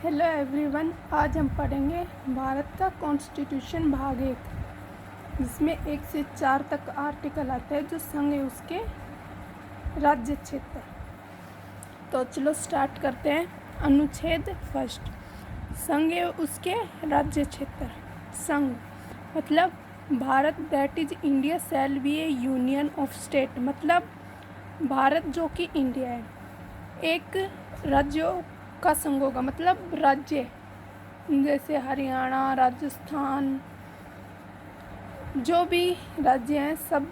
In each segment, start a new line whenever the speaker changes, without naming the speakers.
Hello everyone, आज हम पढ़ेंगे भारत का कॉन्स्टिट्यूशन भाग 1, जिसमें 1 से 4 तक आर्टिकल आते हैं जो संघ है उसके राज्य क्षेत्र। तो चलो स्टार्ट करते हैं। अनुच्छेद फर्स्ट, संघ है उसके राज्य क्षेत्र। संघ मतलब Bharat, that is India shall be A union of state, मतलब भारत जो कि इंडिया है एक राज्यों का संघ होगा, मतलब राज्य जैसे हरियाणा, राजस्थान, जो भी राज्य हैं सब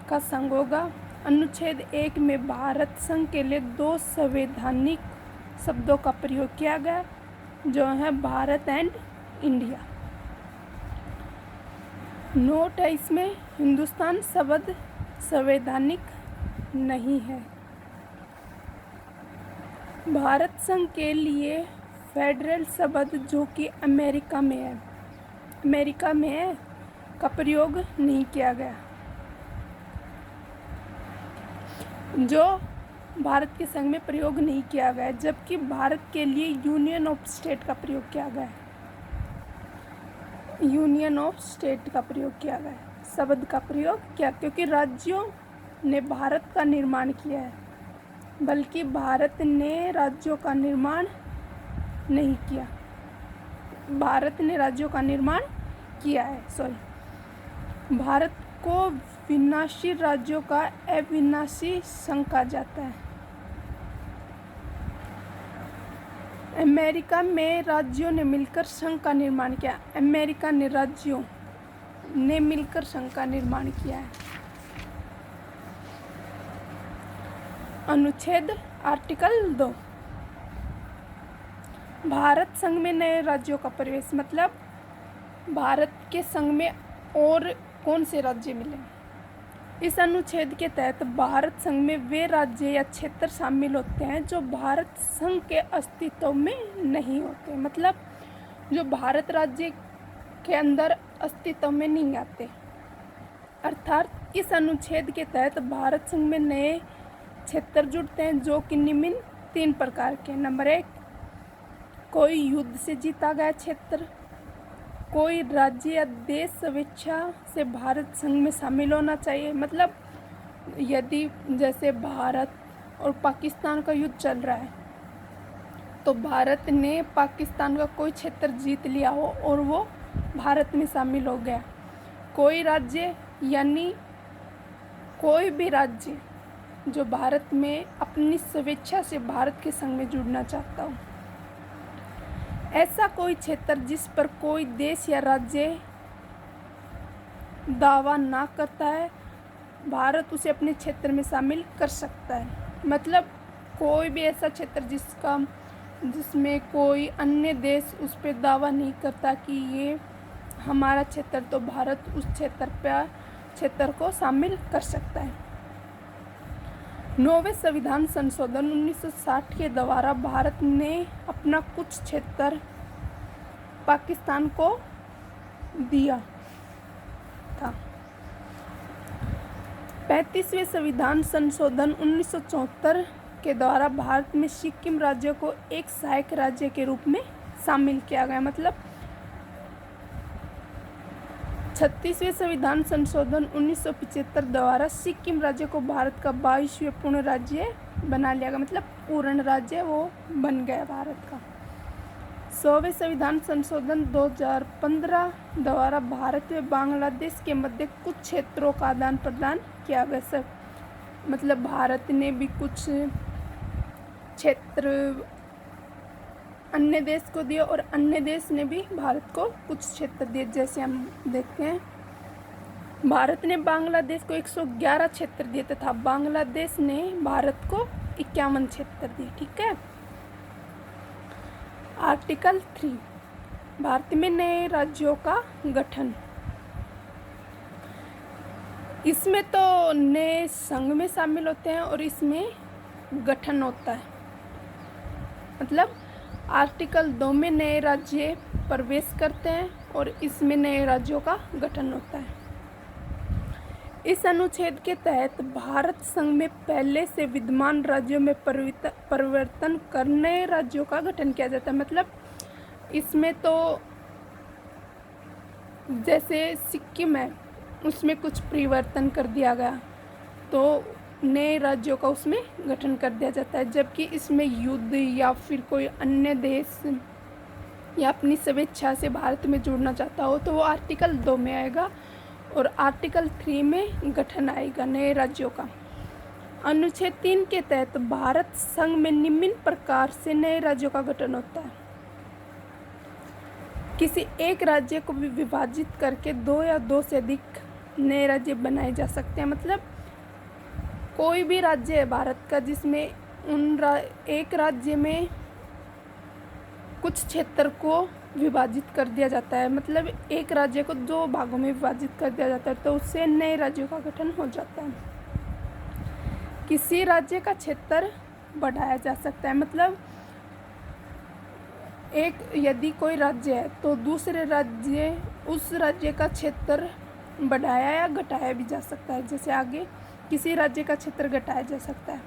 का संघ होगा। अनुच्छेद 1 में भारत संघ के लिए 2 संवैधानिक शब्दों का प्रयोग किया गया जो है भारत एंड इंडिया। नोट है इसमें, हिंदुस्तान शब्द संवैधानिक नहीं है। भारत संघ के लिए फेडरल शब्द जो कि अमेरिका में है का प्रयोग नहीं किया गया, जो भारत के संघ में प्रयोग नहीं किया गया, जबकि भारत के लिए यूनियन ऑफ स्टेट का प्रयोग किया गया है। यूनियन ऑफ स्टेट का प्रयोग किया गया है, शब्द का प्रयोग किया, क्योंकि राज्यों ने भारत का निर्माण किया है, बल्कि भारत ने राज्यों का निर्माण नहीं किया। भारत ने राज्यों का निर्माण किया है। भारत को विनाशी राज्यों का अविनाशी संघ कहा जाता है। अमेरिका में राज्यों ने मिलकर संघ का निर्माण किया। अमेरिका ने राज्यों ने मिलकर संघ का निर्माण किया है। अनुच्छेद आर्टिकल 2, भारत संघ में नए राज्यों का प्रवेश, मतलब भारत के संघ में और कौन से राज्य मिले। इस अनुच्छेद के तहत भारत संघ में वे राज्य या क्षेत्र शामिल होते हैं जो भारत संघ के अस्तित्व में नहीं होते, मतलब जो भारत राज्य के अंदर अस्तित्व में नहीं आते। अर्थात इस अनुच्छेद के तहत भारत संघ में नए क्षेत्र जुड़ते हैं जो कि निम्न 3 प्रकार के। नंबर 1, कोई युद्ध से जीता गया क्षेत्र, कोई राज्य या देश स्वेच्छा से भारत संघ में शामिल होना चाहिए, मतलब यदि जैसे भारत और पाकिस्तान का युद्ध चल रहा है तो भारत ने पाकिस्तान का कोई क्षेत्र जीत लिया हो और वो भारत में शामिल हो गया। कोई राज्य यानी कोई भी राज्य जो भारत में अपनी स्वेच्छा से भारत के संग में जुड़ना चाहता हो। ऐसा कोई क्षेत्र जिस पर कोई देश या राज्य दावा ना करता है, भारत उसे अपने क्षेत्र में शामिल कर सकता है। मतलब कोई भी ऐसा क्षेत्र जिसमें कोई अन्य देश उस पर दावा नहीं करता कि ये हमारा क्षेत्र, तो भारत उस क्षेत्र को शामिल कर सकता है। 9वें संविधान संशोधन 1960 के द्वारा भारत ने अपना कुछ क्षेत्र पाकिस्तान को दिया था। 35वें संविधान संशोधन 1974 के द्वारा भारत में सिक्किम राज्य को एक सहायक राज्य के रूप में शामिल किया गया, मतलब 36वें संविधान संशोधन 1975 द्वारा सिक्किम राज्य को भारत का 22वें पूर्ण राज्य बना लिया गया, मतलब पूर्ण राज्य वो बन गया भारत का। 100वें संविधान संशोधन 2015 द्वारा भारत व बांग्लादेश के मध्य कुछ क्षेत्रों का आदान प्रदान किया गया। सब मतलब भारत ने भी कुछ क्षेत्र अन्य देश को दिया और अन्य देश ने भी भारत को कुछ क्षेत्र दिए। जैसे हम देखते हैं, भारत ने बांग्लादेश को 111 क्षेत्र दिए तथा बांग्लादेश ने भारत को 51 क्षेत्र दिए। ठीक है। आर्टिकल 3, भारत में नए राज्यों का गठन। इसमें तो नए संघ में शामिल होते हैं और इसमें गठन होता है, मतलब आर्टिकल 2 में नए राज्य प्रवेश करते हैं और इसमें नए राज्यों का गठन होता है। इस अनुच्छेद के तहत भारत संघ में पहले से विद्यमान राज्यों में परिवर्तन कर नए राज्यों का गठन किया जाता है। मतलब इसमें तो जैसे सिक्किम है, उसमें कुछ परिवर्तन कर दिया गया तो नए राज्यों का उसमें गठन कर दिया जाता है। जबकि इसमें युद्ध या फिर कोई अन्य देश या अपनी स्वेच्छा से भारत में जुड़ना चाहता हो तो वो आर्टिकल 2 में आएगा और आर्टिकल 3 में गठन आएगा नए राज्यों का। अनुच्छेद 3 के तहत भारत संघ में निम्न प्रकार से नए राज्यों का गठन होता है। किसी एक राज्य को भी विभाजित करके 2 या 2 से अधिक नए राज्य बनाए जा सकते हैं। मतलब कोई भी राज्य है भारत का जिसमें एक राज्य में कुछ क्षेत्र को विभाजित कर दिया जाता है, मतलब एक राज्य को 2 भागों में विभाजित कर दिया जाता है तो उससे नए राज्यों का गठन हो जाता है। किसी राज्य का क्षेत्र बढ़ाया जा सकता है। मतलब यदि कोई राज्य है तो दूसरे राज्य उस राज्य का क्षेत्र बढ़ाया या घटाया भी जा सकता है। जैसे आगे किसी राज्य का क्षेत्र घटाया जा सकता है,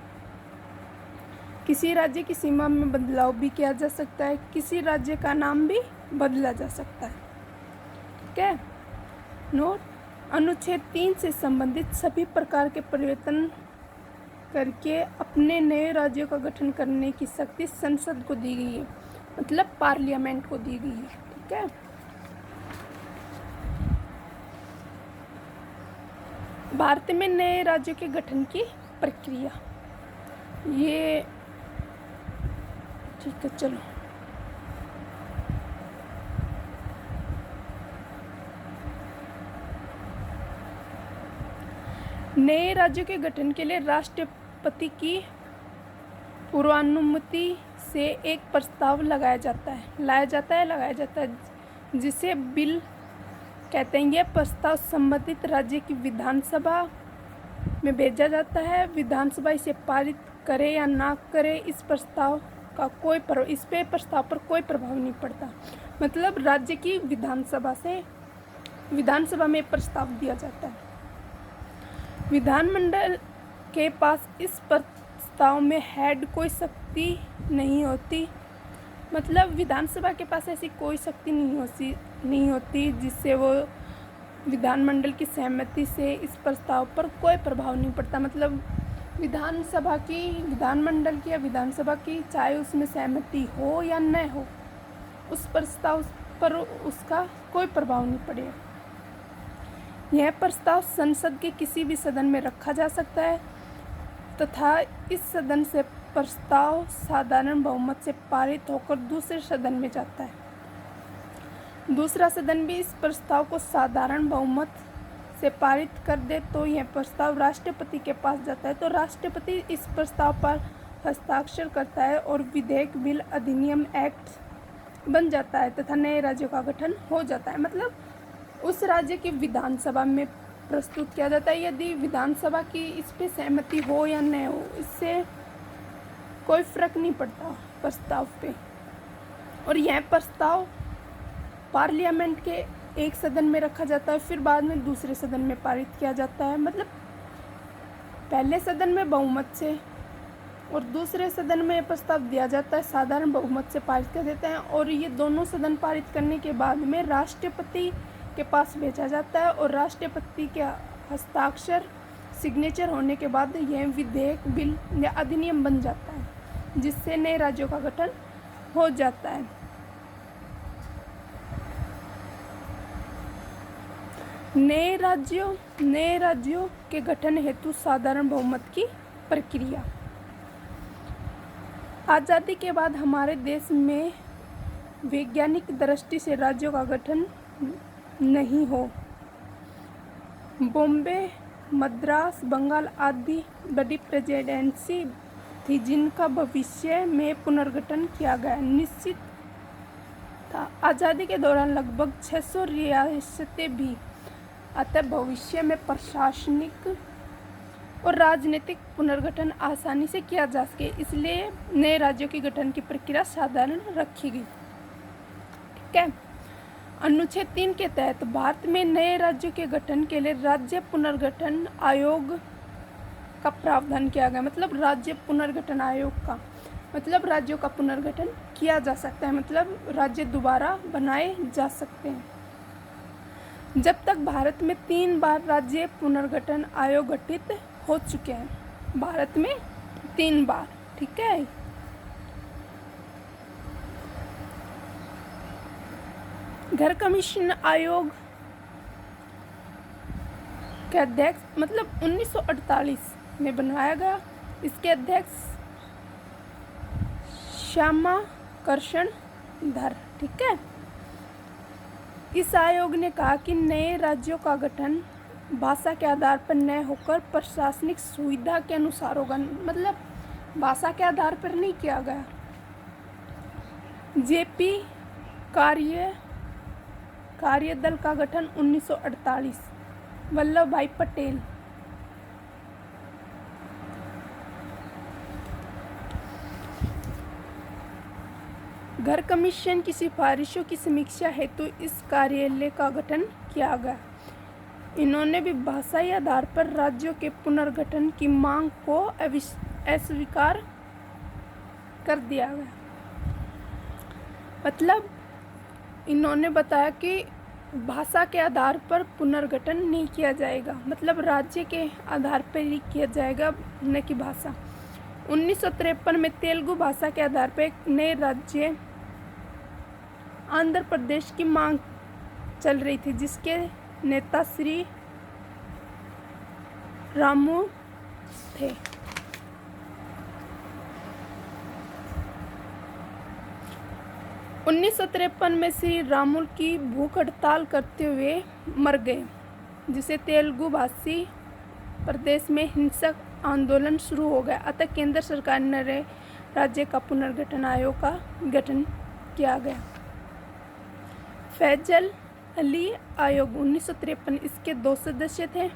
किसी राज्य की सीमा में बदलाव भी किया जा सकता है, किसी राज्य का नाम भी बदला जा सकता है। ठीक है। नोट, अनुच्छेद 3 से संबंधित सभी प्रकार के परिवर्तन करके अपने नए राज्यों का गठन करने की शक्ति संसद को दी गई है, मतलब पार्लियामेंट को दी गई है। ठीक है। भारत में नए राज्यों के गठन की प्रक्रिया, ये ठीक है। चलो, नए राज्यों के गठन के लिए राष्ट्रपति की पूर्वानुमति से एक प्रस्ताव लाया जाता है जिसे बिल कहते हैं। यह प्रस्ताव संबंधित राज्य की विधानसभा में भेजा जाता है। विधानसभा इसे पारित करे या ना करे, इस प्रस्ताव पर कोई प्रभाव नहीं पड़ता। मतलब राज्य की विधानसभा में प्रस्ताव दिया जाता है। विधानमंडल के पास इस प्रस्ताव में हेड कोई शक्ति नहीं होती। मतलब विधानसभा के पास ऐसी कोई शक्ति नहीं होती जिससे वो विधानमंडल की सहमति से इस प्रस्ताव पर कोई प्रभाव नहीं पड़ता। मतलब विधानमंडल की या विधानसभा की चाहे उसमें सहमति हो या न हो, उस प्रस्ताव पर उसका कोई प्रभाव नहीं पड़ेगा। यह प्रस्ताव संसद के किसी भी सदन में रखा जा सकता है तथा इस सदन से प्रस्ताव साधारण बहुमत से पारित होकर दूसरे सदन में जाता है। दूसरा सदन भी इस प्रस्ताव को साधारण बहुमत से पारित कर दे तो यह प्रस्ताव राष्ट्रपति के पास जाता है। तो राष्ट्रपति इस प्रस्ताव पर हस्ताक्षर करता है और विधेयक, बिल, अधिनियम, एक्ट बन जाता है तथा नए राज्यों का गठन हो जाता है। मतलब उस राज्य की विधानसभा में प्रस्तुत किया जाता है। यदि विधानसभा की इस पे सहमति हो या न हो, इससे कोई फर्क नहीं पड़ता प्रस्ताव पे। और यह प्रस्ताव पार्लियामेंट के एक सदन में रखा जाता है, फिर बाद में दूसरे सदन में पारित किया जाता है। मतलब पहले सदन में बहुमत से और दूसरे सदन में प्रस्ताव दिया जाता है, साधारण बहुमत से पारित कर देते हैं और ये दोनों सदन पारित करने के बाद में राष्ट्रपति के पास भेजा जाता है और राष्ट्रपति के हस्ताक्षर, सिग्नेचर होने के बाद यह विधेयक, बिल या अधिनियम बन जाता है जिससे नए राज्यों का गठन हो जाता है। नए राज्यों के गठन हेतु साधारण बहुमत की प्रक्रिया। आज़ादी के बाद हमारे देश में वैज्ञानिक दृष्टि से राज्यों का गठन नहीं हो। बॉम्बे, मद्रास, बंगाल आदि बड़ी प्रेसिडेंसी थी जिनका भविष्य में पुनर्गठन किया गया निश्चित था। आज़ादी के दौरान लगभग 600 रियासतें भी, अतः भविष्य में प्रशासनिक और राजनीतिक पुनर्गठन आसानी से किया जा सके, इसलिए नए राज्यों के गठन की प्रक्रिया साधारण रखी गई। ठीक है। अनुच्छेद 3 के तहत भारत में नए राज्यों के गठन के लिए राज्य पुनर्गठन आयोग का प्रावधान किया गया। मतलब राज्य पुनर्गठन आयोग का मतलब राज्यों का पुनर्गठन किया जा सकता है, मतलब राज्य दोबारा बनाए जा सकते हैं। जब तक भारत में 3 बार राज्य पुनर्गठन आयोग गठित हो चुके हैं, भारत में 3 बार, ठीक है। घर कमीशन आयोग के अध्यक्ष मतलब 1948 में बनवाया गया। इसके अध्यक्ष श्यामा कर्षण धर, ठीक है। इस आयोग ने कहा कि नए राज्यों का गठन भाषा के आधार पर न होकर प्रशासनिक सुविधा के अनुसार होगा। मतलब भाषा के आधार पर नहीं किया गया। जेपी कार्यदल का गठन 1948, वल्लभ भाई पटेल। घर कमीशन की सिफारिशों की समीक्षा हेतु इस कार्यालय का गठन किया गया। इन्होंने भी भाषाई आधार पर राज्यों के पुनर्गठन की मांग को अस्वीकार कर दिया गया। मतलब इन्होंने बताया कि भाषा के आधार पर पुनर्गठन नहीं किया जाएगा, मतलब राज्य के आधार पर ही किया जाएगा, न कि भाषा। 1953 में तेलुगु भाषा के आधार पर एक नए राज्य आंध्र प्रदेश की मांग चल रही थी, जिसके नेता श्री रामू थे। उन्नीस में श्री रामुल की भूख हड़ताल करते हुए मर गए, जिसे तेलुगु भाषी प्रदेश में हिंसक आंदोलन शुरू हो गया। अतः केंद्र सरकार ने नए राज्य का पुनर्गठन आयोग का गठन किया गया। फैजल अली आयोग 1953, इसके 2 सदस्य थे,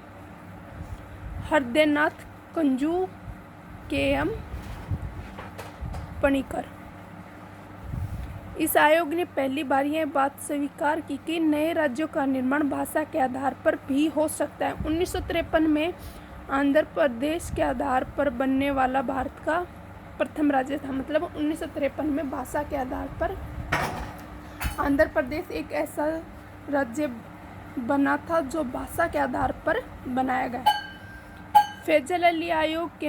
हृदयनाथ कंजू, के.एम. पणिकर। इस आयोग ने पहली बार यह बात स्वीकार की कि नए राज्यों का निर्माण भाषा के आधार पर भी हो सकता है। 1953 में आंध्र प्रदेश के आधार पर बनने वाला भारत का प्रथम राज्य था। मतलब 1953 में भाषा के आधार पर आंध्र प्रदेश एक ऐसा राज्य बना था जो भाषा के आधार पर बनाया गया। फैजल अली आयोग के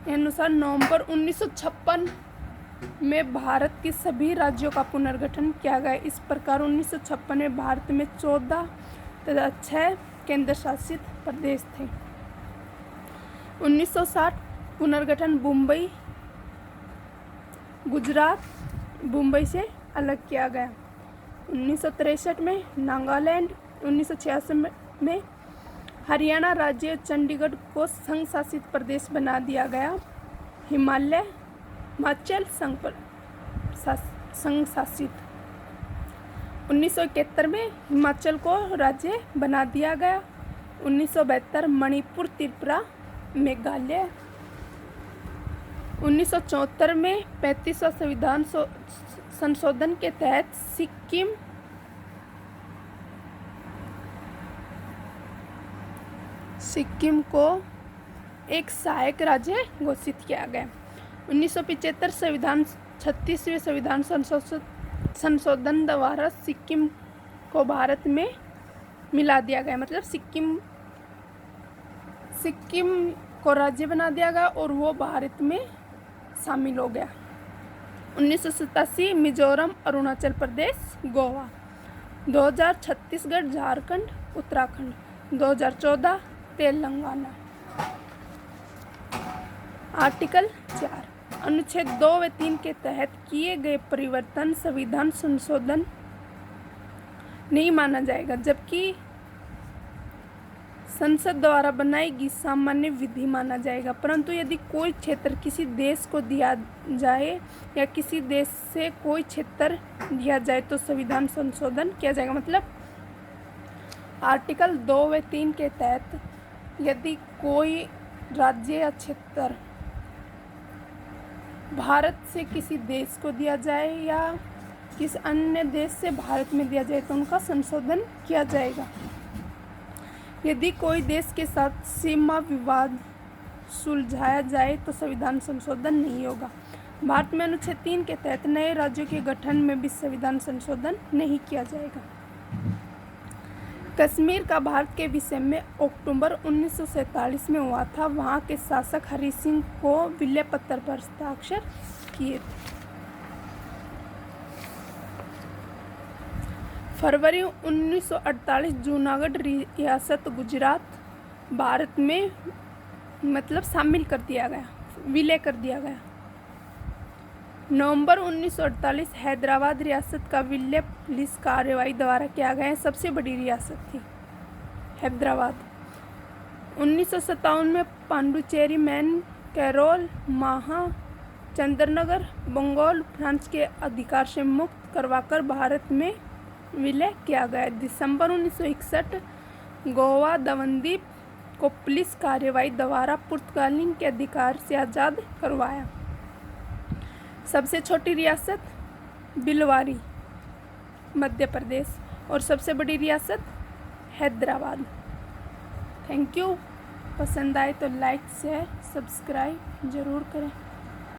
अनुसार नवंबर 1956 में भारत के सभी राज्यों का पुनर्गठन किया गया। इस प्रकार 1956 में भारत में 14 तथा 6 केंद्र शासित प्रदेश थे। 1960 पुनर्गठन गुजरात मुंबई से अलग किया गया। 1963 में नागालैंड, 1966 में हरियाणा राज्य चंडीगढ़ को संघ शासित प्रदेश बना दिया गया। हिमाचल संघ शासित। 1971 में हिमाचल को राज्य बना दिया गया। 1972 मणिपुर, त्रिपुरा, मेघालय। 1974 में 35वां संविधान संशोधन के तहत सिक्किम को एक सहायक राज्य घोषित किया गया। 1975 संविधान 36वें संविधान संशोधन द्वारा सिक्किम को भारत में मिला दिया गया। मतलब सिक्किम को राज्य बना दिया गया और वो भारत में शामिल हो गया। 1987 मिजोरम, अरुणाचल प्रदेश, गोवा। 2000 छत्तीसगढ़, झारखंड, उत्तराखंड। 2014 तेलंगाना। आर्टिकल 4 अनुच्छेद 2 व 3 के तहत किए गए परिवर्तन संविधान संशोधन नहीं माना जाएगा, जबकि संसद द्वारा बनाई गई सामान्य विधि माना जाएगा। परंतु यदि कोई क्षेत्र किसी देश को दिया जाए या किसी देश से कोई क्षेत्र दिया जाए तो संविधान संशोधन किया जाएगा। मतलब आर्टिकल 2 व 3 के तहत यदि कोई राज्य या क्षेत्र भारत से किसी देश को दिया जाए या किसी अन्य देश से भारत में दिया जाए तो उनका संशोधन किया जाएगा। यदि कोई देश के साथ सीमा विवाद सुलझाया जाए तो संविधान संशोधन नहीं होगा। भारत में अनुच्छेद 3 के तहत नए राज्यों के गठन में भी संविधान संशोधन नहीं किया जाएगा। कश्मीर का भारत के विषय में अक्टूबर 1947 में हुआ था। वहाँ के शासक हरि सिंह को विलय पत्र पर हस्ताक्षर किए थे। फरवरी 1948 जूनागढ़ रियासत गुजरात भारत में शामिल कर दिया गया, विलय कर दिया गया। नवंबर 1948 हैदराबाद रियासत का विलय पुलिस कार्रवाई द्वारा किया गया। सबसे बड़ी रियासत थी हैदराबाद। 1957 में पांडुचेरी, मैन, कैरोल, माहा, चंद्रनगर, बंगाल फ्रांस के अधिकार से मुक्त करवाकर भारत में विलय किया गया। दिसंबर 1961 गोवा दमनदीप को पुलिस कार्रवाई द्वारा पुर्तगालियों के अधिकार से आज़ाद करवाया। सबसे छोटी रियासत भिलवाड़ी मध्य प्रदेश और सबसे बड़ी रियासत हैदराबाद। Thank you. पसंद आए तो लाइक शेयर सब्सक्राइब ज़रूर करें।